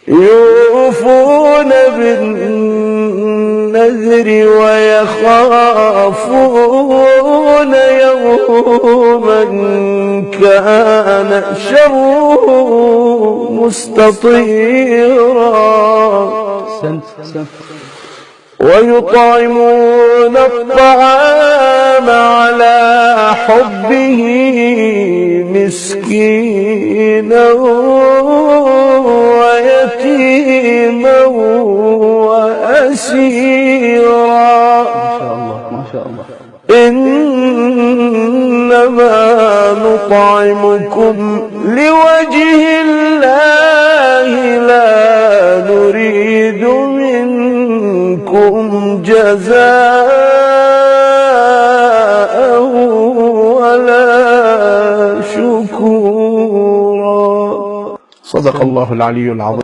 يوفون بالنذر ويخافون يوما كان شره مستطيرا ويطعمون الطعام على حبه مسكينا ويتيما وأسيرا. ما شاء الله. إنما نطعمكم لوجه الله لا نريد منكم جزاء ولا شكورا. صدق الله العلي العظيم.